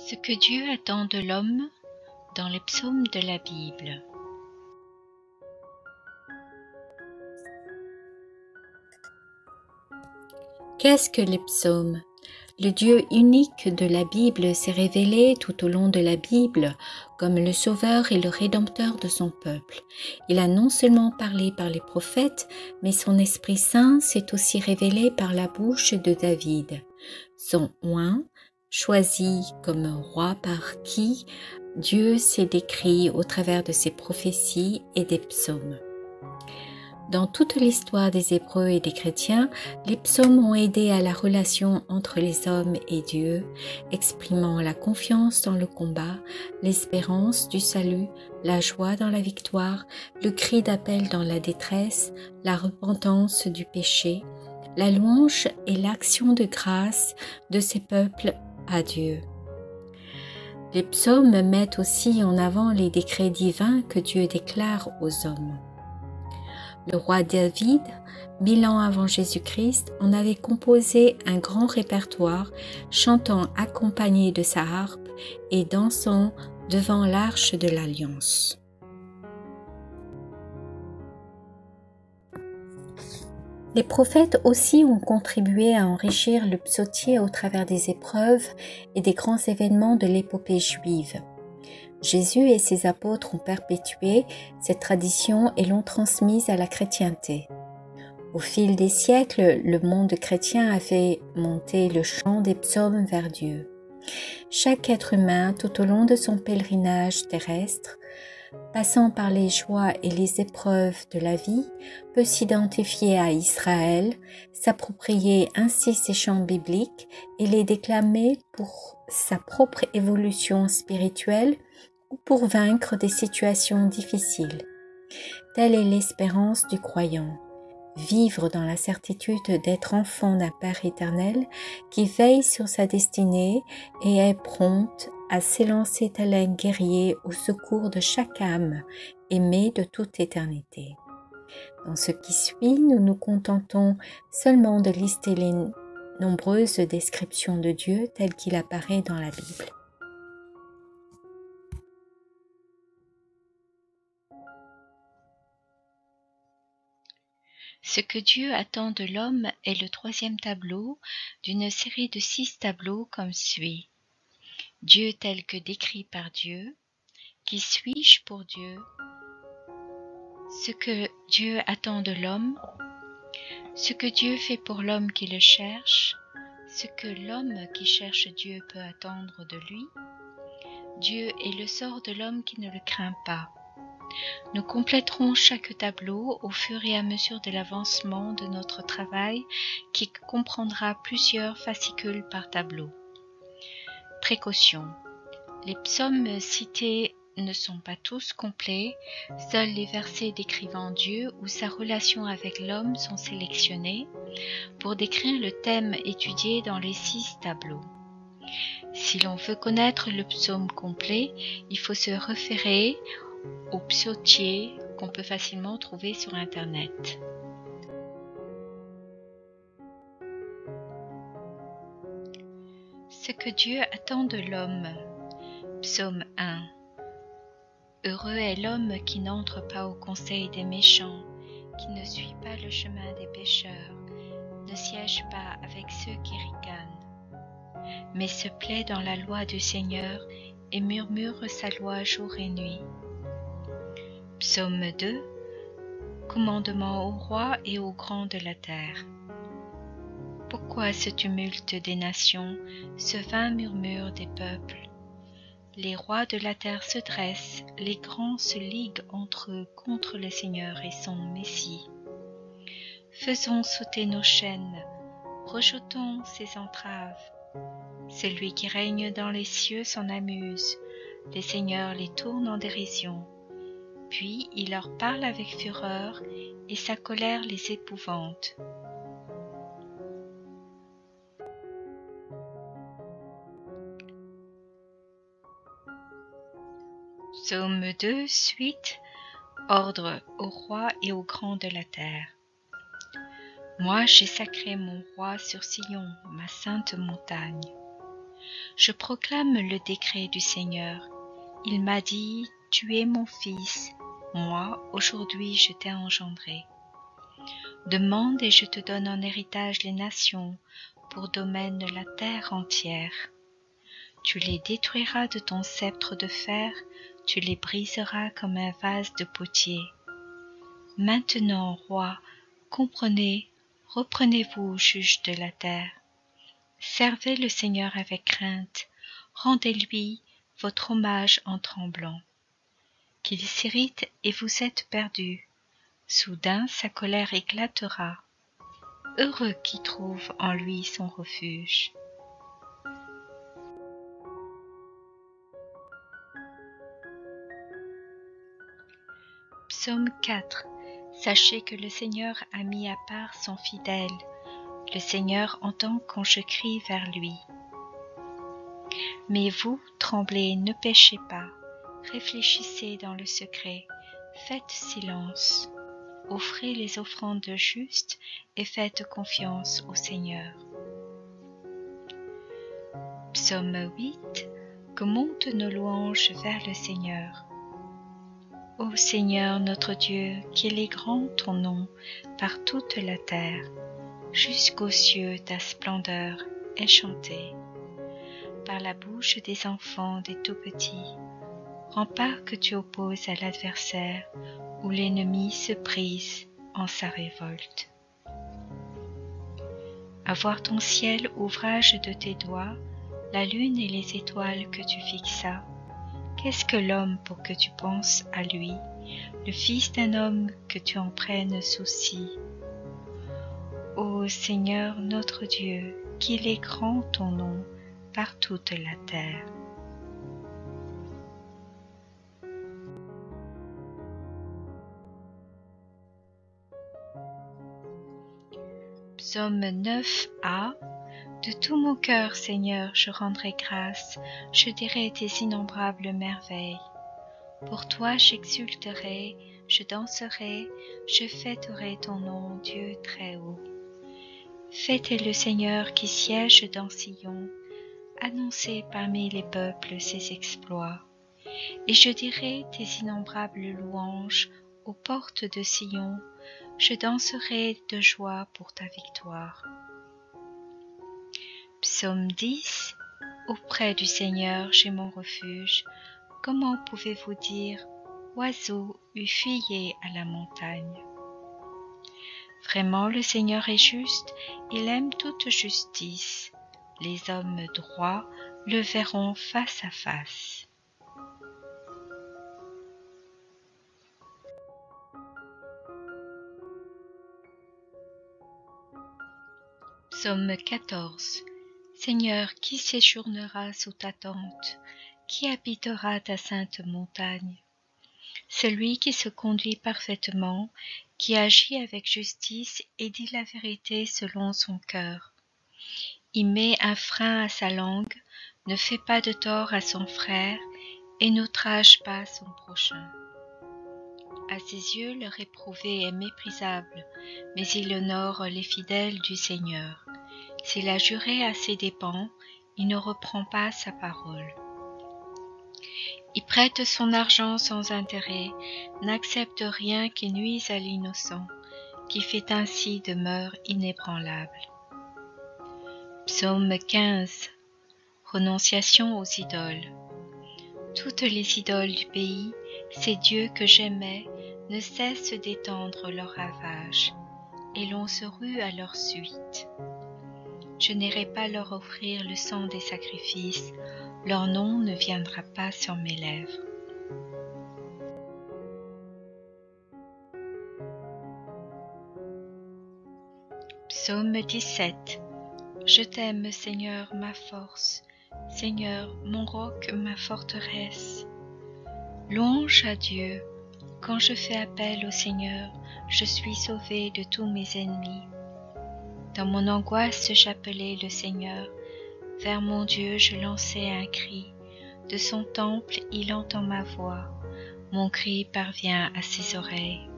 Ce que Dieu attend de l'homme dans les psaumes de la Bible. Qu'est-ce que les psaumes? Le Dieu unique de la Bible s'est révélé tout au long de la Bible comme le Sauveur et le Rédempteur de son peuple. Il a non seulement parlé par les prophètes, mais son Esprit Saint s'est aussi révélé par la bouche de David, son oint, choisi comme roi par qui Dieu s'est décrit au travers de ses prophéties et des psaumes. Dans toute l'histoire des Hébreux et des chrétiens, les psaumes ont aidé à la relation entre les hommes et Dieu, exprimant la confiance dans le combat, l'espérance du salut, la joie dans la victoire, le cri d'appel dans la détresse, la repentance du péché, la louange et l'action de grâce de ces peuples à Dieu. Les psaumes mettent aussi en avant les décrets divins que Dieu déclare aux hommes. Le roi David, 1000 ans avant Jésus-Christ, en avait composé un grand répertoire, chantant accompagné de sa harpe et dansant devant l'arche de l'Alliance. Les prophètes aussi ont contribué à enrichir le psautier au travers des épreuves et des grands événements de l'épopée juive. Jésus et ses apôtres ont perpétué cette tradition et l'ont transmise à la chrétienté. Au fil des siècles, le monde chrétien a fait monter le chant des psaumes vers Dieu. Chaque être humain, tout au long de son pèlerinage terrestre, passant par les joies et les épreuves de la vie, peut s'identifier à Israël, s'approprier ainsi ces chants bibliques et les déclamer pour sa propre évolution spirituelle ou pour vaincre des situations difficiles. Telle est l'espérance du croyant. Vivre dans la certitude d'être enfant d'un Père éternel qui veille sur sa destinée et est prompte à s'élancer tel un guerrier au secours de chaque âme aimée de toute éternité. Dans ce qui suit, nous nous contentons seulement de lister les nombreuses descriptions de Dieu telles qu'il apparaît dans la Bible. Ce que Dieu attend de l'homme est le troisième tableau d'une série de 6 tableaux comme suit. Dieu tel que décrit par Dieu. Qui suis-je pour Dieu? Ce que Dieu attend de l'homme. Ce que Dieu fait pour l'homme qui le cherche. Ce que l'homme qui cherche Dieu peut attendre de lui. Dieu est le sort de l'homme qui ne le craint pas. Nous compléterons chaque tableau au fur et à mesure de l'avancement de notre travail qui comprendra plusieurs fascicules par tableau. Précaution. Les psaumes cités ne sont pas tous complets, seuls les versets décrivant Dieu ou sa relation avec l'homme sont sélectionnés pour décrire le thème étudié dans les 6 tableaux. Si l'on veut connaître le psaume complet, il faut se référer au psautier qu'on peut facilement trouver sur Internet. Ce que Dieu attend de l'homme. Psaume 1. Heureux est l'homme qui n'entre pas au conseil des méchants, qui ne suit pas le chemin des pécheurs, ne siège pas avec ceux qui ricanent, mais se plaît dans la loi du Seigneur et murmure sa loi jour et nuit. Psaume 2. Commandement au roi et aux grands de la terre. Pourquoi ce tumulte des nations, ce vain murmure des peuples? Les rois de la terre se dressent, les grands se liguent entre eux contre le Seigneur et son Messie. Faisons sauter nos chaînes, rejetons ses entraves. Celui qui règne dans les cieux s'en amuse, les seigneurs les tournent en dérision. Puis il leur parle avec fureur, et sa colère les épouvante. Psaume 2, suite. Ordre au roi et aux grands de la terre. Moi j'ai sacré mon roi sur Sion, ma sainte montagne. Je proclame le décret du Seigneur. Il m'a dit, tu es mon fils, moi, aujourd'hui, je t'ai engendré. Demande et je te donne en héritage les nations, pour domaine la terre entière. Tu les détruiras de ton sceptre de fer, tu les briseras comme un vase de potier. Maintenant, roi, comprenez, reprenez-vous, juges de la terre. Servez le Seigneur avec crainte, rendez-lui votre hommage en tremblant. Qu'il s'irrite et vous êtes perdus. Soudain sa colère éclatera. Heureux qui trouve en lui son refuge. Psaume 4. Sachez que le Seigneur a mis à part son fidèle. Le Seigneur entend quand je crie vers lui. Mais vous, tremblez, ne péchez pas. Réfléchissez dans le secret. Faites silence. Offrez les offrandes justes et faites confiance au Seigneur. Psaume 8. Que montent nos louanges vers le Seigneur. Ô Seigneur notre Dieu, qu'il est grand ton nom par toute la terre. Jusqu'aux cieux ta splendeur est chantée. Par la bouche des enfants, des tout-petits, rempart que tu opposes à l'adversaire, où l'ennemi se brise en sa révolte. À voir ton ciel, ouvrage de tes doigts, la lune et les étoiles que tu fixas, qu'est-ce que l'homme pour que tu penses à lui, le fils d'un homme que tu en prennes souci? Ô Seigneur notre Dieu, qu'il est grand ton nom par toute la terre. Psaume 9a. De tout mon cœur, Seigneur, je rendrai grâce, je dirai tes innombrables merveilles. Pour toi j'exulterai, je danserai, je fêterai ton nom, Dieu très haut. Fêtez le Seigneur qui siège dans Sion, annoncez parmi les peuples ses exploits. Et je dirai tes innombrables louanges aux portes de Sion, je danserai de joie pour ta victoire. Psaume 10. Auprès du Seigneur j'ai mon refuge. Comment pouvez-vous dire, oiseaux, fuyez à la montagne? Vraiment le Seigneur est juste, il aime toute justice. Les hommes droits le verront face à face. Psaume 14. Seigneur, qui séjournera sous ta tente? Qui habitera ta sainte montagne? Celui qui se conduit parfaitement, qui agit avec justice et dit la vérité selon son cœur. Il met un frein à sa langue, ne fait pas de tort à son frère et n'outrage pas son prochain. À ses yeux, le réprouvé est méprisable, mais il honore les fidèles du Seigneur. S'il a juré à ses dépens, il ne reprend pas sa parole. Il prête son argent sans intérêt, n'accepte rien qui nuise à l'innocent, qui fait ainsi demeure inébranlable. Psaume 15. Renonciation aux idoles. Toutes les idoles du pays, ces dieux que j'aimais, ne cessent d'étendre leur ravage, et l'on se rue à leur suite. Je n'irai pas leur offrir le sang des sacrifices, leur nom ne viendra pas sur mes lèvres. Psaume 17. Je t'aime, Seigneur, ma force, Seigneur, mon roc, ma forteresse. Louange à Dieu. Quand je fais appel au Seigneur, je suis sauvé de tous mes ennemis. Dans mon angoisse, j'appelais le Seigneur. Vers mon Dieu, je lançai un cri. De son temple, il entend ma voix. Mon cri parvient à ses oreilles.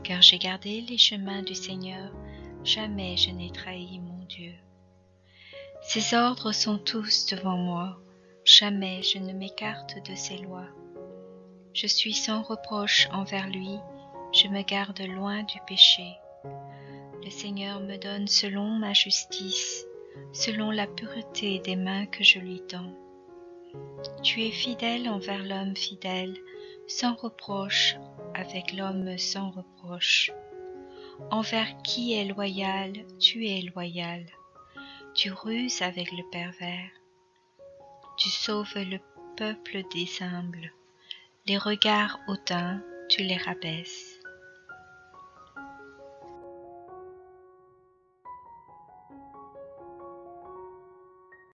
Car j'ai gardé les chemins du Seigneur, jamais je n'ai trahi mon Dieu. Ses ordres sont tous devant moi, jamais je ne m'écarte de ses lois. Je suis sans reproche envers lui, je me garde loin du péché. Le Seigneur me donne selon ma justice, selon la pureté des mains que je lui tends. Tu es fidèle envers l'homme fidèle, sans reproche avec l'homme sans reproche. Envers qui est loyal, tu es loyal. Tu ruses avec le pervers. Tu sauves le peuple des humbles. Les regards hautains, tu les rabaisses.